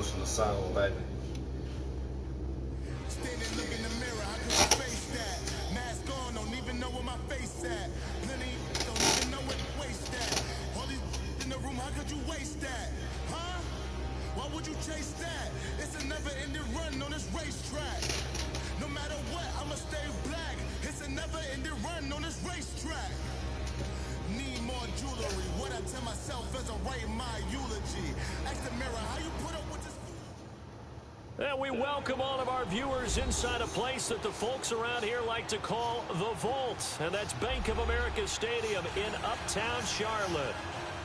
emotional song lately. Standing, look in the mirror, how could you face that? Mask on, don't even know where my face at. Plenty, don't even know where to waste that. All these in the room, how could you waste that? Huh? Why would you chase that? It's a never-ending run on this racetrack. No matter what, I'ma stay black. It's a never-ending run on this racetrack. Need more jewelry. What I tell myself as I write my eulogy. Ask the mirror, how you put up with this? And we welcome all of our viewers inside a place that the folks around here like to call the Vault. And that's Bank of America Stadium in Uptown Charlotte.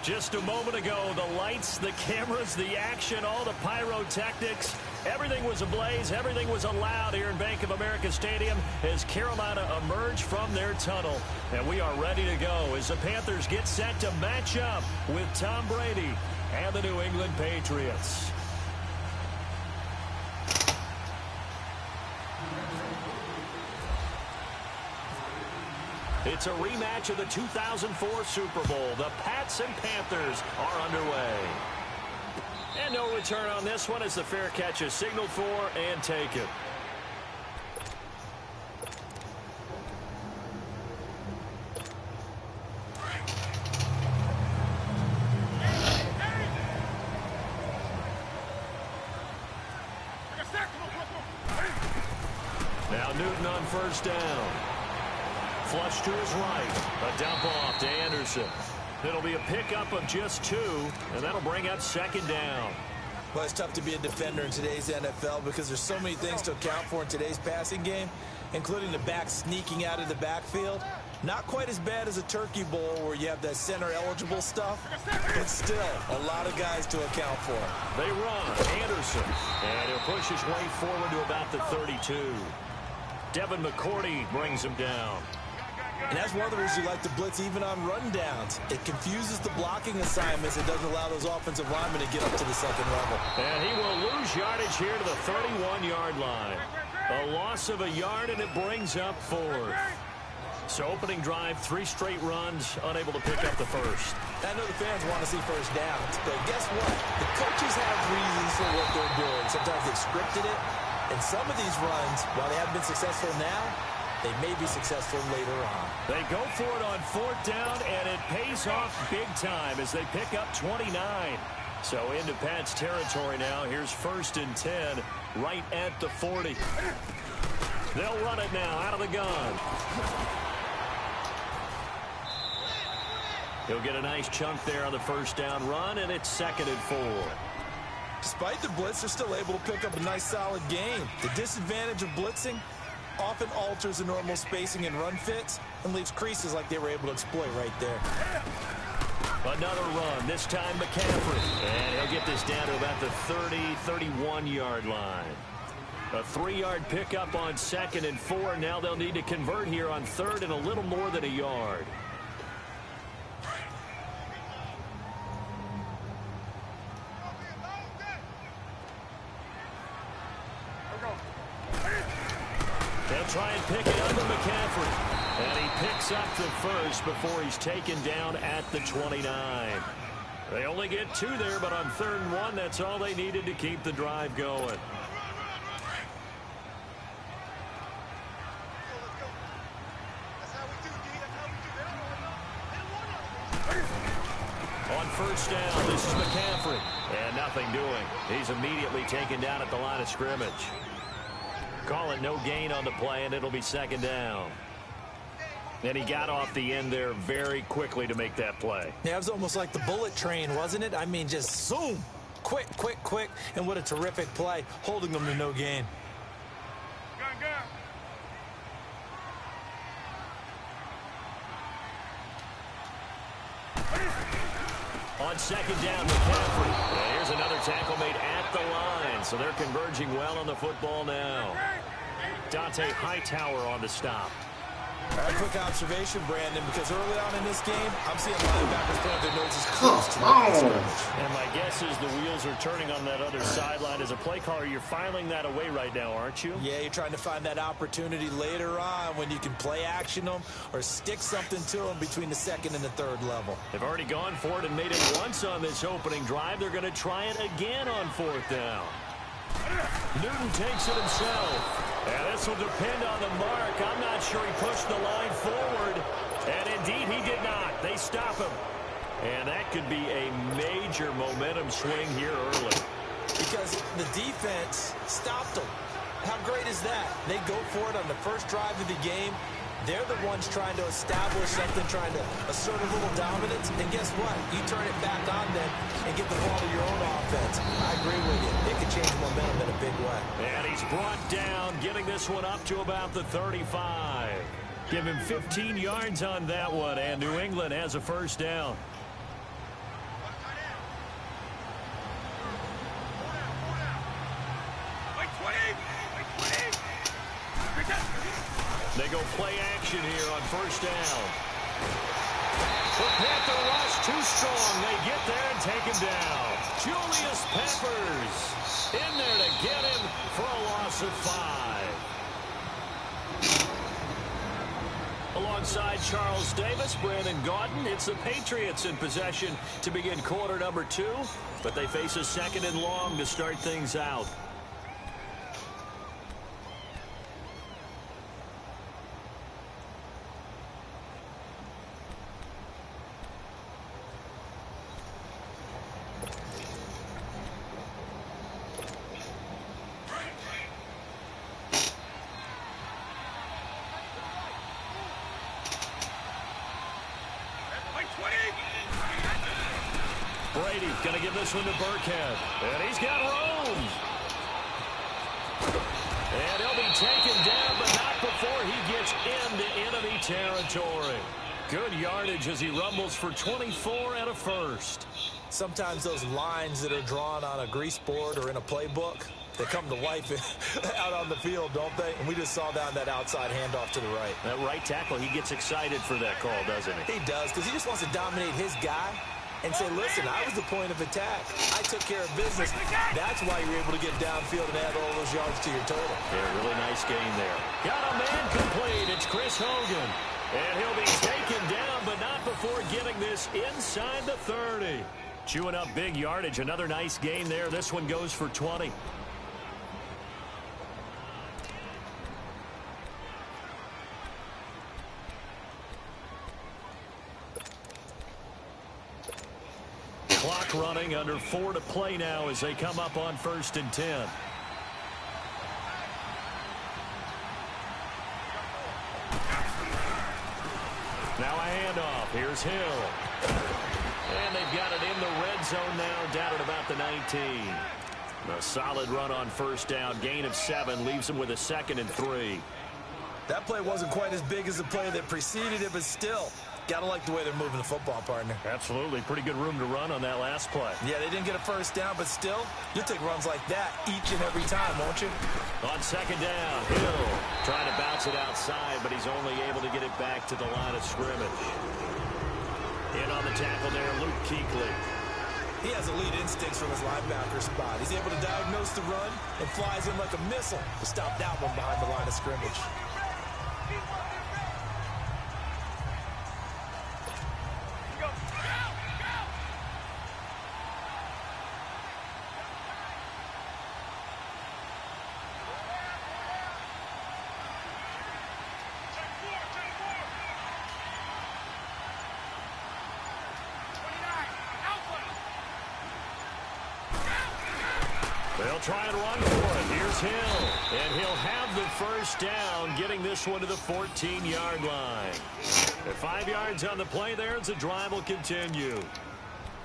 Just a moment ago, the lights, the cameras, the action, all the pyrotechnics, everything was ablaze, everything was allowed here in Bank of America Stadium as Carolina emerged from their tunnel. And we are ready to go as the Panthers get set to match up with Tom Brady and the New England Patriots. It's a rematch of the 2004 Super Bowl. The Pats and Panthers are underway. And no return on this one as the fair catch is signaled for and taken. Now Newton on first down. Flush to his right. A dump off to Anderson. It'll be a pickup of just 2, and that'll bring up second down. Well, it's tough to be a defender in today's NFL because there's so many things to account for in today's passing game, including the back sneaking out of the backfield. Not quite as bad as a turkey bowl where you have that center-eligible stuff, but still a lot of guys to account for. They run. Anderson. And he'll push his way forward to about the 32. Devin McCourty brings him down. And that's one of the reasons you like to blitz even on rundowns. It confuses the blocking assignments. It doesn't allow those offensive linemen to get up to the second level. And he will lose yardage here to the 31-yard line. A loss of a yard, and it brings up 4th. So opening drive, 3 straight runs, unable to pick up the first. I know the fans want to see first downs, but guess what? The coaches have reasons for what they're doing. Sometimes they've scripted it, and some of these runs, while they haven't been successful now, they may be successful later on. They go for it on 4th down, and it pays off big time as they pick up 29. So into Pat's territory now. Here's 1st and 10 right at the 40. They'll run it now out of the gun. He'll get a nice chunk there on the first down run, and it's 2nd and 4. Despite the blitz, they're still able to pick up a nice solid gain. The disadvantage of blitzing often alters the normal spacing and run fits and leaves creases like they were able to exploit right there. Another run, this time McCaffrey. And he'll get this down to about the 30, 31-yard line. A 3-yard pickup on 2nd and 4. Now they'll need to convert here on 3rd and a little more than a yard. They'll try and pick it up to McCaffrey. And he picks up the first before he's taken down at the 29. They only get 2 there, but on 3rd and 1, that's all they needed to keep the drive going. On first down, this is McCaffrey. And nothing doing. He's immediately taken down at the line of scrimmage. Call it no gain on the play, and it'll be 2nd down. And he got off the end there very quickly to make that play. Yeah, it was almost like the bullet train, wasn't it? I mean, just zoom. Quick, quick, quick. And what a terrific play, holding them to no gain. On 2nd down, McCaffrey. And here's another tackle made at the line. So they're converging well on the football now. Dante Hightower on the stop. A quick observation, Brandon, because early on in this game, I'm seeing linebackers putting their noses close to the line of scrimmage. And my guess is the wheels are turning on that other sideline. As a play caller, you're filing that away right now, aren't you? Yeah, you're trying to find that opportunity later on when you can play action them or stick something to them between the second and the third level. They've already gone for it and made it once on this opening drive. They're going to try it again on fourth down. Newton takes it himself. And this will depend on the mark. I'm not sure he pushed the line forward. And indeed, he did not. They stop him. And that could be a major momentum swing here early. Because the defense stopped them. How great is that? They go for it on the first drive of the game. They're the ones trying to establish something, trying to assert a little dominance. And guess what? You turn it back on them and get the ball to your own offense. I agree with you. It could change momentum in a big way. And he's brought down, getting this one up to about the 35. Give him 15 yards on that one, and New England has a first down. They go play action here on first down. The Panther rush too strong. They get there and take him down. Julius Peppers in there to get him for a loss of 5. Alongside Charles Davis, Brandon Gaudin, it's the Patriots in possession to begin quarter number 2, but they face a second and long to start things out. Brady going to give this one to Burkhead. And he's got room. And he'll be taken down, but not before he gets into enemy territory. Good yardage as he rumbles for 24 and a first. Sometimes those lines that are drawn on a grease board or in a playbook, they come to life out on the field, don't they? And we just saw down that outside handoff to the right. That right tackle, he gets excited for that call, doesn't he? He does, because he just wants to dominate his guy and say, listen, I was the point of attack. I took care of business. That's why you're able to get downfield and add all those yards to your total. Yeah, really nice game there. Got a man complete. It's Chris Hogan. And he'll be taken down, but not before getting this inside the 30. Chewing up big yardage. Another nice gain there. This one goes for 20. Clock running, under 4 to play now as they come up on 1st and 10. Now a handoff. Here's Hill. And they've got it in the red zone now, down at about the 19. A solid run on first down. Gain of 7 leaves them with a 2nd and 3. That play wasn't quite as big as the play that preceded it, but still, got to like the way they're moving the football, partner. Absolutely. Pretty good room to run on that last play. Yeah, they didn't get a first down, but still, you'll take runs like that each and every time, won't you? On 2nd down, Hill trying to bounce it outside, but he's only able to get it back to the line of scrimmage. In on the tackle there, Luke Kuechly. He has elite instincts from his linebacker spot. He's able to diagnose the run and flies in like a missile to stop that one behind the line of scrimmage. They'll try and run for it. Here's Hill. And he'll have the first down, getting this one to the 14-yard line. At 5 yards on the play there as the drive will continue.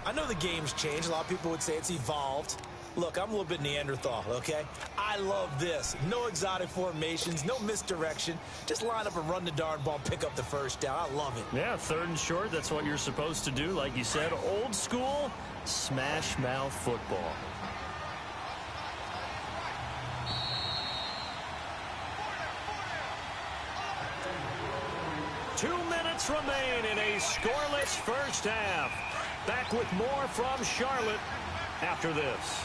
I know the game's changed. A lot of people would say it's evolved. Look, I'm a little bit Neanderthal, okay? I love this. No exotic formations, no misdirection. Just line up and run the darn ball, pick up the first down. I love it. Yeah, 3rd and short, that's what you're supposed to do. Like you said, old school, smash mouth football. 2 minutes remain in a scoreless first half. Back with more from Charlotte after this.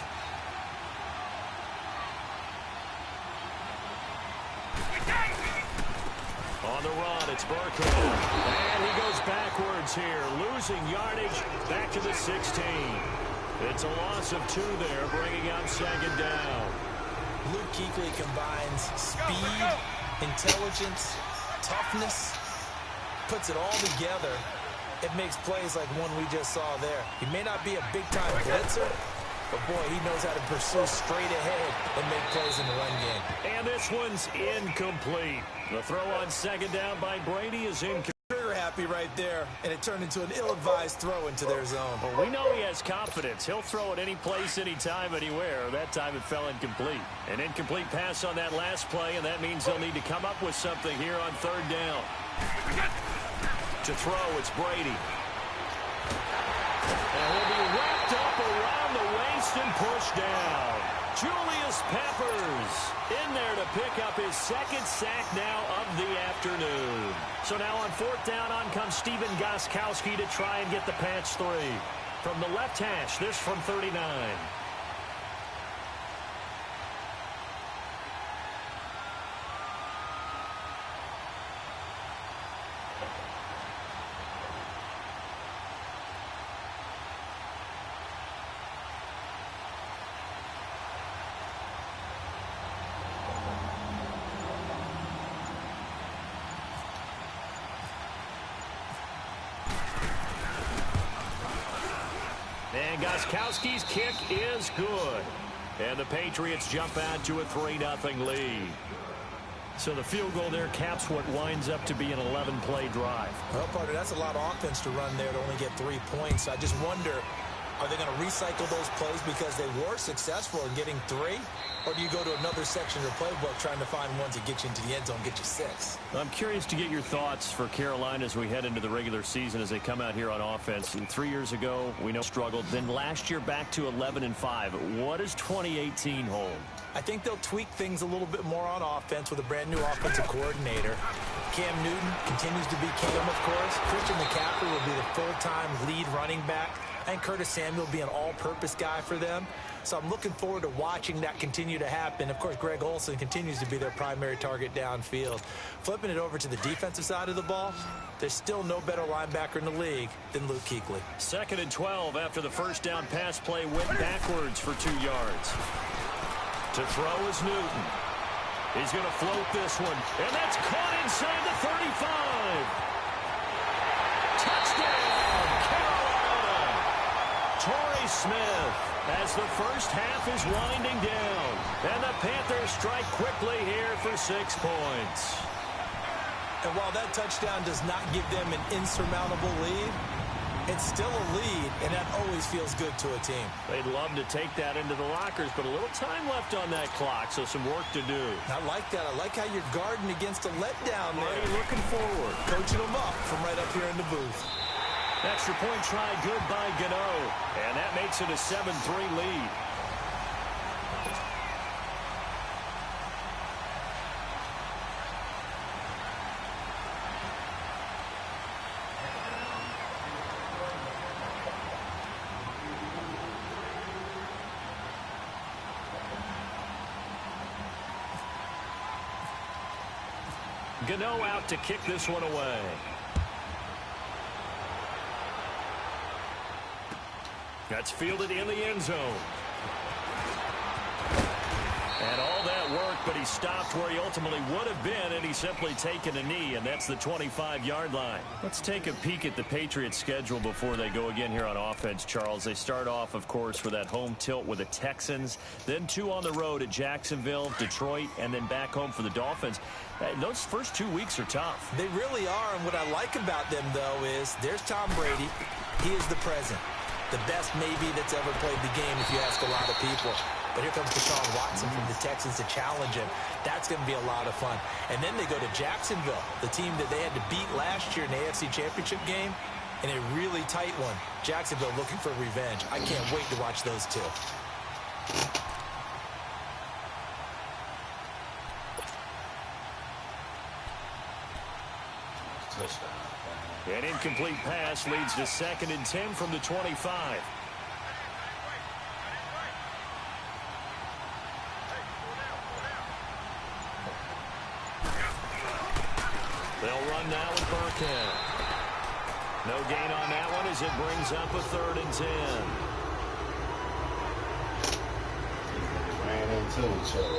On the run, it's Berkeley. And he goes backwards here, losing yardage back to the 16. It's a loss of 2 there, bringing up second down. Luke Kuechly combines speed, intelligence, toughness, puts it all together. It makes plays like one we just saw there. He may not be a big-time blitzer, but, boy, he knows how to pursue straight ahead and make plays in the run game. And this one's incomplete. The throw on second down by Brady is incomplete. Trigger happy right there, and it turned into an ill-advised throw into their zone. Well, we know he has confidence. He'll throw it any place, anytime, anywhere. That time it fell incomplete. An incomplete pass on that last play, and that means they'll need to come up with something here on third down. To throw, it's Brady. And he'll be wrapped up around the waist and pushed down. Julius Peppers in there to pick up his second sack now of the afternoon. So now on fourth down, on comes Stephen Gostkowski to try and get the patch 3. From the left hash, this from 39. And Gostkowski's kick is good. And the Patriots jump out to a 3-0 lead. So the field goal there caps what winds up to be an 11-play drive. Well, partner, that's a lot of offense to run there to only get 3 points. I just wonder, are they going to recycle those plays because they were successful in getting 3? Or do you go to another section of the playbook trying to find ones that get you into the end zone, get you 6? I'm curious to get your thoughts for Carolina as we head into the regular season as they come out here on offense. And 3 years ago, we know struggled. Then last year back to 11-5. What does 2018 hold? I think they'll tweak things a little bit more on offense with a brand new offensive coordinator. Cam Newton continues to be Cam, of course. Christian McCaffrey will be the full-time lead running back. And Curtis Samuel will be an all-purpose guy for them. So I'm looking forward to watching that continue to happen. Of course, Greg Olsen continues to be their primary target downfield. Flipping it over to the defensive side of the ball, there's still no better linebacker in the league than Luke Kuechly. 2nd and 12 after the first down pass play went backwards for 2 yards. To throw is Newton. He's going to float this one. And that's caught inside the 35. Touchdown, Carolina. Torrey Smith as the first half is winding down. And the Panthers strike quickly here for 6 points. And while that touchdown does not give them an insurmountable lead, it's still a lead, and that always feels good to a team. They'd love to take that into the lockers, but a little time left on that clock, so some work to do. I like that. I like how you're guarding against a letdown there. Already looking forward. Coaching them up from right up here in the booth. Extra point try good by Gano, and that makes it a 7-3 lead. Gano out to kick this one away. That's fielded in the end zone. And all that work, but he stopped where he ultimately would have been, and he's simply taken a knee, and that's the 25-yard line. Let's take a peek at the Patriots' schedule before they go again here on offense, Charles. They start off, of course, with that home tilt with the Texans, then 2 on the road at Jacksonville, Detroit, and then back home for the Dolphins. Those first 2 weeks are tough. They really are, and what I like about them, though, is there's Tom Brady. He is the present. The best maybe that's ever played the game if you ask a lot of people. But here comes Deshaun Watson from the Texans to challenge him. That's going to be a lot of fun. And then they go to Jacksonville, the team that they had to beat last year in the AFC Championship game, in a really tight one. Jacksonville looking for revenge. I can't wait to watch those two. pass. An incomplete pass leads to 2nd and 10 from the 25. They'll run now with Burkhead. No gain on that one as it brings up a 3rd and 10.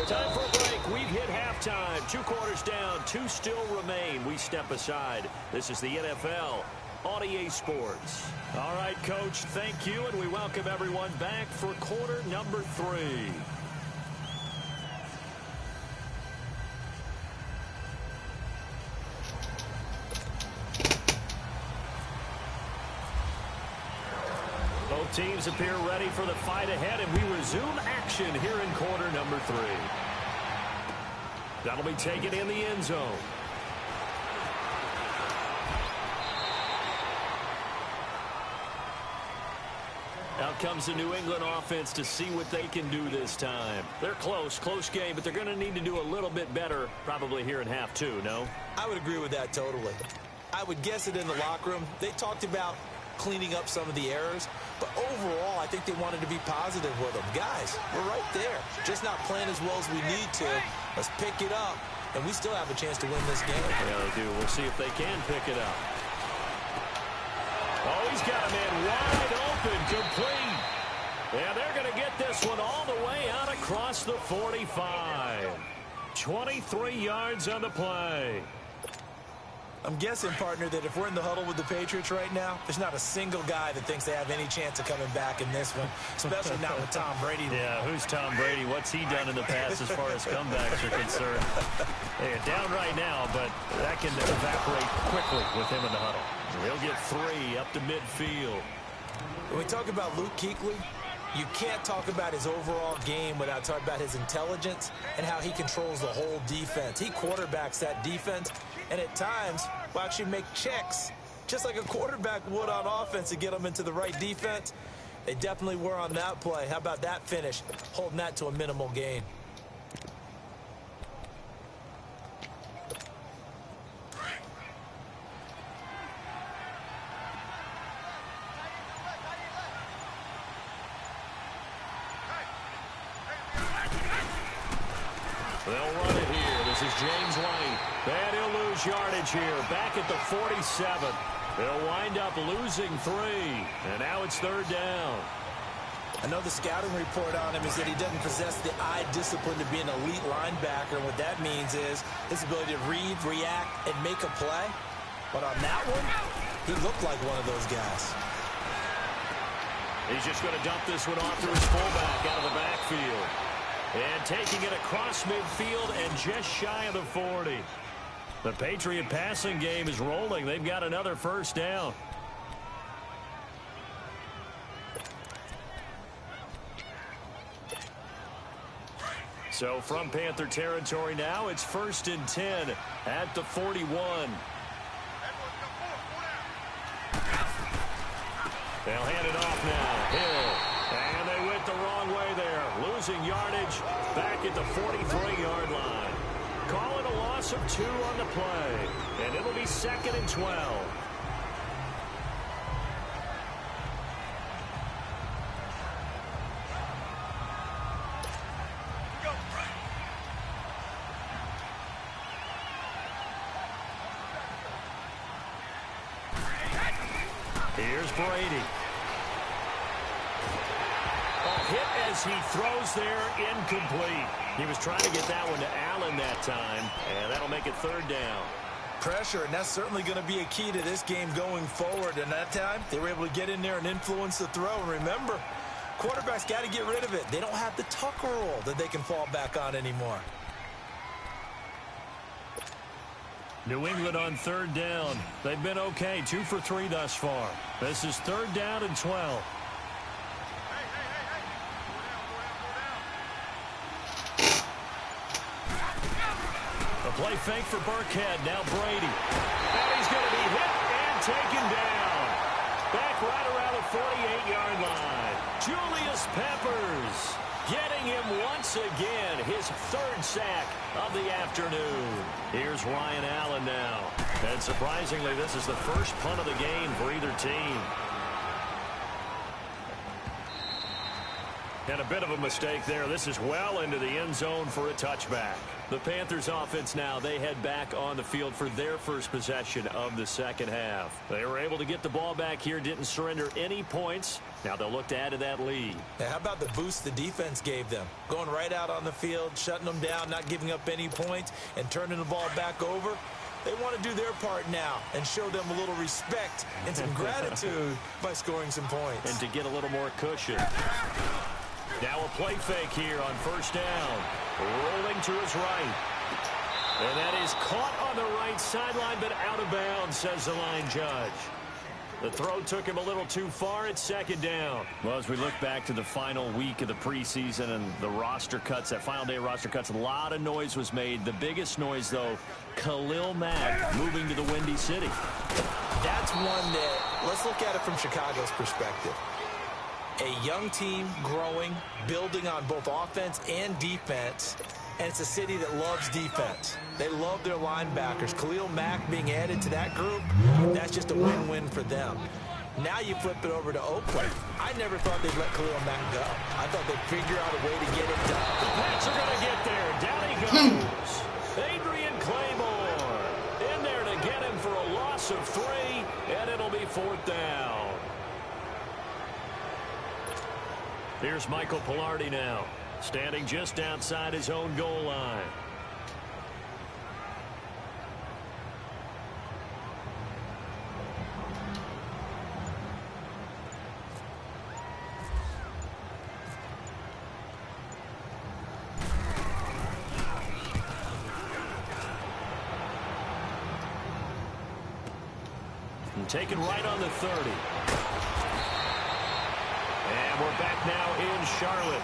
Time for a break. We've hit halftime. 2 quarters down. 2 still remain. We step aside. This is the NFL on EA Sports. All right, Coach, thank you, and we welcome everyone back for quarter number 3. Both teams appear ready for the fight ahead, and we resume action here in quarter number 3. That'll be taken in the end zone. Out comes the New England offense to see what they can do this time. They're close game, but they're going to need to do a little bit better probably here in half 2, no? I would agree with that totally. I would guess it in the locker room. They talked about cleaning up some of the errors, but overall, I think they wanted to be positive with them. Guys, we're right there. Just not playing as well as we need to. Let's pick it up, and we still have a chance to win this game. Yeah, they do. We'll see if they can pick it up. Oh, he's got a man wide open, complete. Yeah, they're going to get this one all the way out across the 45. 23 yards on the play. I'm guessing, partner, that if we're in the huddle with the Patriots right now, there's not a single guy that thinks they have any chance of coming back in this one, especially not with Tom Brady. Yeah, who's Tom Brady? What's he done in the past as far as comebacks are concerned? They're down right now, but that can evaporate quickly with him in the huddle. He'll get 3 up to midfield. When we talk about Luke Kuechly, you can't talk about his overall game without talking about his intelligence and how he controls the whole defense. He quarterbacks that defense, and at times will actually make checks, just like a quarterback would on offense to get them into the right defense. They definitely were on that play. How about that finish, holding that to a minimal gain? They'll run it here. This is James White. And he'll lose yardage here. Back at the 47. They'll wind up losing 3. And now it's 3rd down. I know the scouting report on him is that he doesn't possess the eye discipline to be an elite linebacker. And what that means is his ability to read, react, and make a play. But on that one, he looked like one of those guys. He's just going to dump this one off to his fullback out of the backfield. And taking it across midfield and just shy of the 40. The Patriot passing game is rolling. They've got another 1st down. So from Panther territory now, it's 1st and 10 at the 41. They'll hand it off now. Hill. And they went the wrong way there. Losing yardage back at the 43-yard line. Call it a loss of 2 on the play. And it'll be 2nd and 12. Here's Brady. Hit as he throws there, incomplete. He was trying to get that one to Allen that time, and that'll make it 3rd down. Pressure, and that's certainly going to be a key to this game going forward. And that time, they were able to get in there and influence the throw. And remember, quarterbacks got to get rid of it. They don't have the Tucker rule that they can fall back on anymore. New England on 3rd down. They've been okay, 2 for 3 thus far. This is 3rd down and 12. A play fake for Burkhead. Now Brady. And he's going to be hit and taken down. Back right around the 48-yard line. Julius Peppers Getting him once again, his third sack of the afternoon. Here's Ryan Allen now. And surprisingly, this is the first punt of the game for either team. And a bit of a mistake there. This is well into the end zone for a touchback. The Panthers offense now, they head back on the field for their first possession of the second half. They were able to get the ball back here, didn't surrender any points. Now they'll look to add to that lead. Now, how about the boost the defense gave them? Going right out on the field, shutting them down, not giving up any points, and turning the ball back over. They want to do their part now and show them a little respect and some gratitude by scoring some points. And to get a little more cushion. Now a play fake here on first down. Rolling to his right. And that is caught on the right sideline, but out of bounds, says the line judge. The throw took him a little too far at second down. Well, as we look back to the final week of the preseason and the roster cuts, that final day of roster cuts, a lot of noise was made. The biggest noise, though, Khalil Mack moving to the Windy City. That's one that, let's look at it from Chicago's perspective. A young team growing, building on both offense and defense, and it's a city that loves defense. They love their linebackers. Khalil Mack being added to that group, that's just a win-win for them. Now you flip it over to Oakland. I never thought they'd let Khalil Mack go. I thought they'd figure out a way to get it done. The Pats are going to get there. Down he goes. Adrian Claymore in there to get him for a loss of 3, and it'll be fourth down. Here's Michael Pilardi now, standing just outside his own goal line. And taken right on the 30. And we're back now in Charlotte.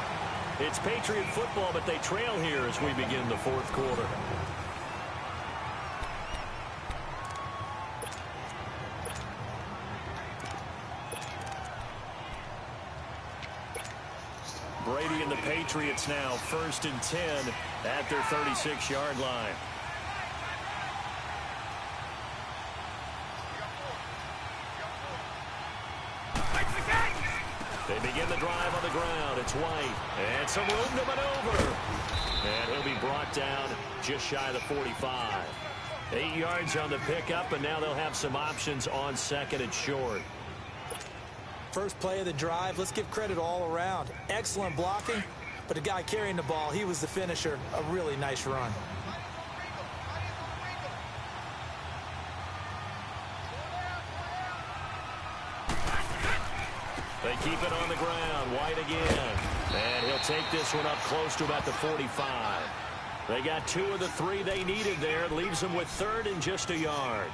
It's Patriot football, but they trail here as we begin the fourth quarter. Brady and the Patriots now first and 10 at their 36-yard line. They begin the drive on the ground. It's White. And some room to maneuver. And he'll be brought down just shy of the 45. 8 yards on the pickup, and now they'll have some options on second and short. First play of the drive, let's give credit all around. Excellent blocking, but the guy carrying the ball, he was the finisher. A really nice run. They keep it on the ground. White again. And he'll take this one up close to about the 45. They got 2 of the 3 they needed there. Leaves them with third and just a yard.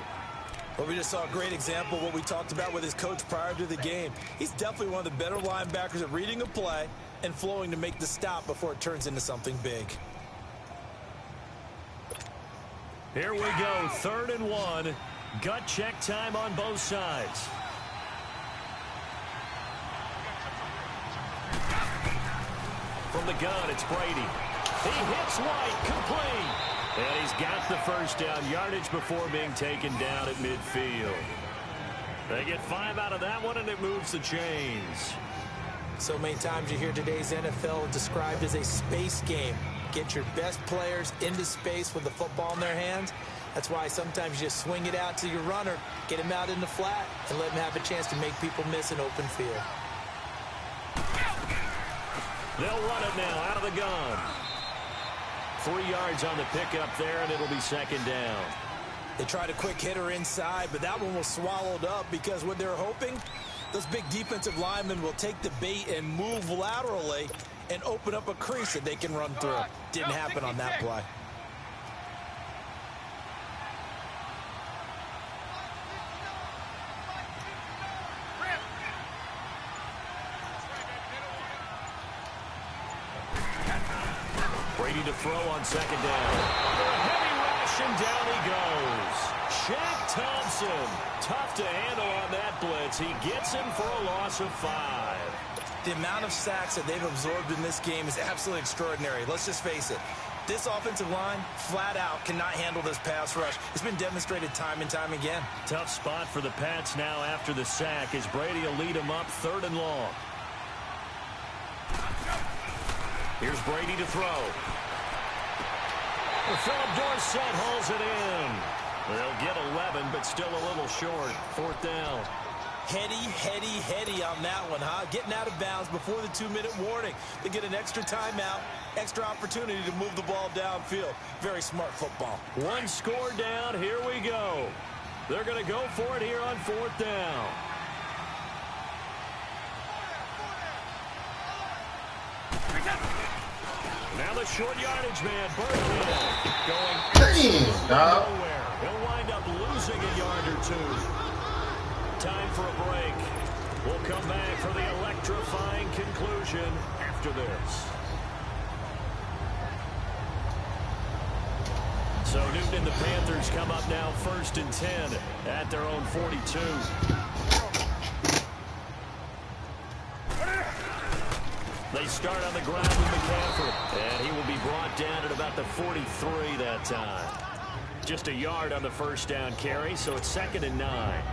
Well, we just saw a great example of what we talked about with his coach prior to the game. He's definitely one of the better linebackers at reading a play and flowing to make the stop before it turns into something big. Here we go, 3rd and 1. Gut check time on both sides. From the gun, it's Brady. He hits White, complete. And he's got the first down, yardage before being taken down at midfield. They get 5 out of that one, and it moves the chains. So many times you hear today's NFL described as a space game. Get your best players into space with the football in their hands. That's why sometimes you just swing it out to your runner, get him out in the flat, and let him have a chance to make people miss an open field. They'll run it now out of the gun. 3 yards on the pickup there, and it'll be second down. They tried a quick hitter inside, but that one was swallowed up because what they're hoping, those big defensive linemen will take the bait and move laterally and open up a crease that they can run through. Didn't happen on that play. Brady to throw on second down. Under a heavy rush, and down he goes. Shaq Thompson, tough to handle on that blitz. He gets him for a loss of 5. The amount of sacks that they've absorbed in this game is absolutely extraordinary. Let's just face it. This offensive line, flat out, cannot handle this pass rush. It's been demonstrated time and time again. Tough spot for the Pats now after the sack as Brady will lead them up 3rd and long. Here's Brady to throw. Philip Dorsett hauls it in. They'll get 11, but still a little short. 4th down. Heady on that one, huh? Getting out of bounds before the 2-minute warning. They get an extra timeout, extra opportunity to move the ball downfield. Very smart football. 1 score down. Here we go. They're going to go for it here on 4th down. Now the short yardage man, Burkhead, going nowhere. He'll wind up losing a yard or 2. Time for a break. We'll come back for the electrifying conclusion after this. So Newton and the Panthers come up now 1st and 10 at their own 42. They start on the ground with McCaffrey, and he will be brought down at about the 43 that time. Just a yard on the 1st down carry, so it's 2nd and 9.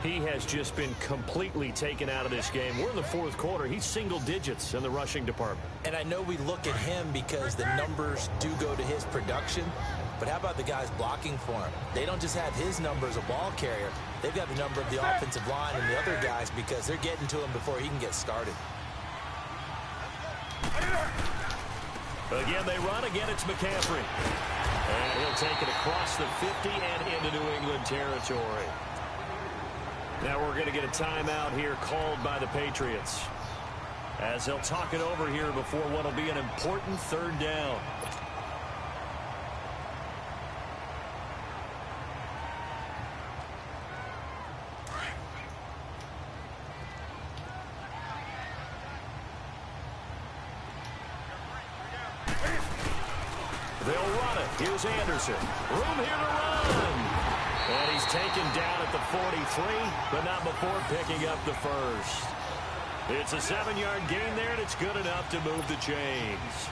He has just been completely taken out of this game. We're in the 4th quarter. He's single digits in the rushing department. And I know we look at him because the numbers do go to his production, but how about the guys blocking for him? They don't just have his number as a ball carrier. They've got the number of the offensive line and the other guys because they're getting to him before he can get started. Again, they run. Again, it's McCaffrey. And he'll take it across the 50 and into New England territory. Now we're going to get a timeout here called by the Patriots, as they'll talk it over here before what will be an important 3rd down. They'll run it. Here's Anderson. Room here to run. And he's taken down at the 43, but not before picking up the 1st. It's a 7-yard gain there, and it's good enough to move the chains.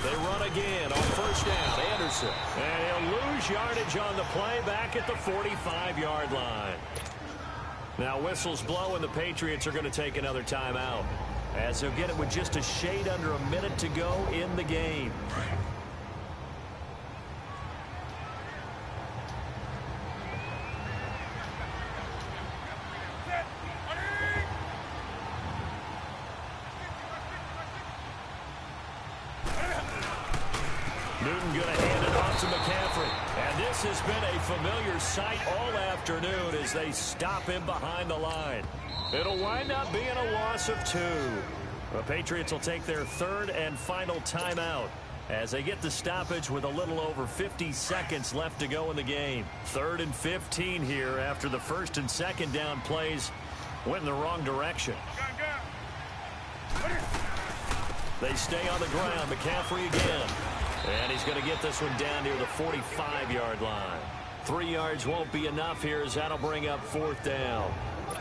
They run again on 1st down. Anderson. And he'll lose yardage on the play back at the 45-yard line. Now whistles blow, and the Patriots are going to take another timeout, as they'll get it with just a shade under a minute to go in the game. Newton going to hand it off to McCaffrey. And this has been a familiar sight all afternoon as they stop him behind the line. It'll wind up being a loss of 2. The Patriots will take their 3rd and final timeout as they get the stoppage with a little over 50 seconds left to go in the game. 3rd and 15 here after the 1st and 2nd down plays went in the wrong direction. They stay on the ground. McCaffrey again. And he's going to get this one down near the 45-yard line. 3 yards won't be enough here as that'll bring up 4th down.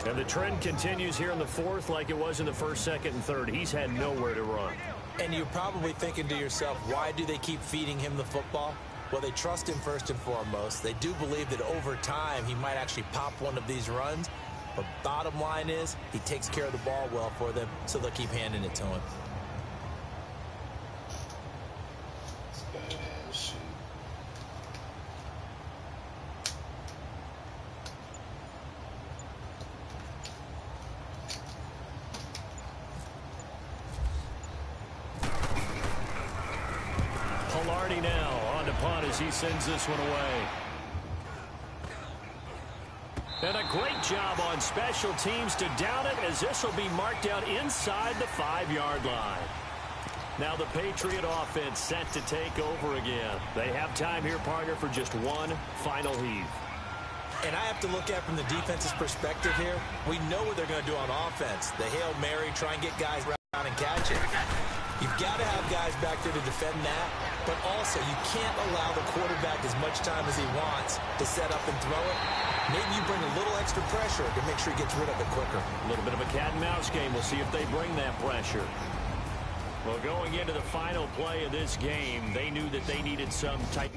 And the trend continues here in the 4th like it was in the 1st, 2nd, and 3rd. He's had nowhere to run. And you're probably thinking to yourself, why do they keep feeding him the football? Well, they trust him first and foremost. They do believe that over time he might actually pop one of these runs. But bottom line is he takes care of the ball well for them, so they'll keep handing it to him. Now on to punt as he sends this one away. And a great job on special teams to down it, as this will be marked out inside the 5-yard line. Now the Patriot offense set to take over again. They have time here, partner, for just one final heave. And I have to look at from the defense's perspective here. We know what they're going to do on offense. The Hail Mary, try and get guys around and catch it. You've got to have guys back there to defend that, but also you can't allow the quarterback as much time as he wants to set up and throw it. Maybe you bring a little extra pressure to make sure he gets rid of it quicker. A little bit of a cat and mouse game. We'll see if they bring that pressure. Well, going into the final play of this game, they knew that they needed some type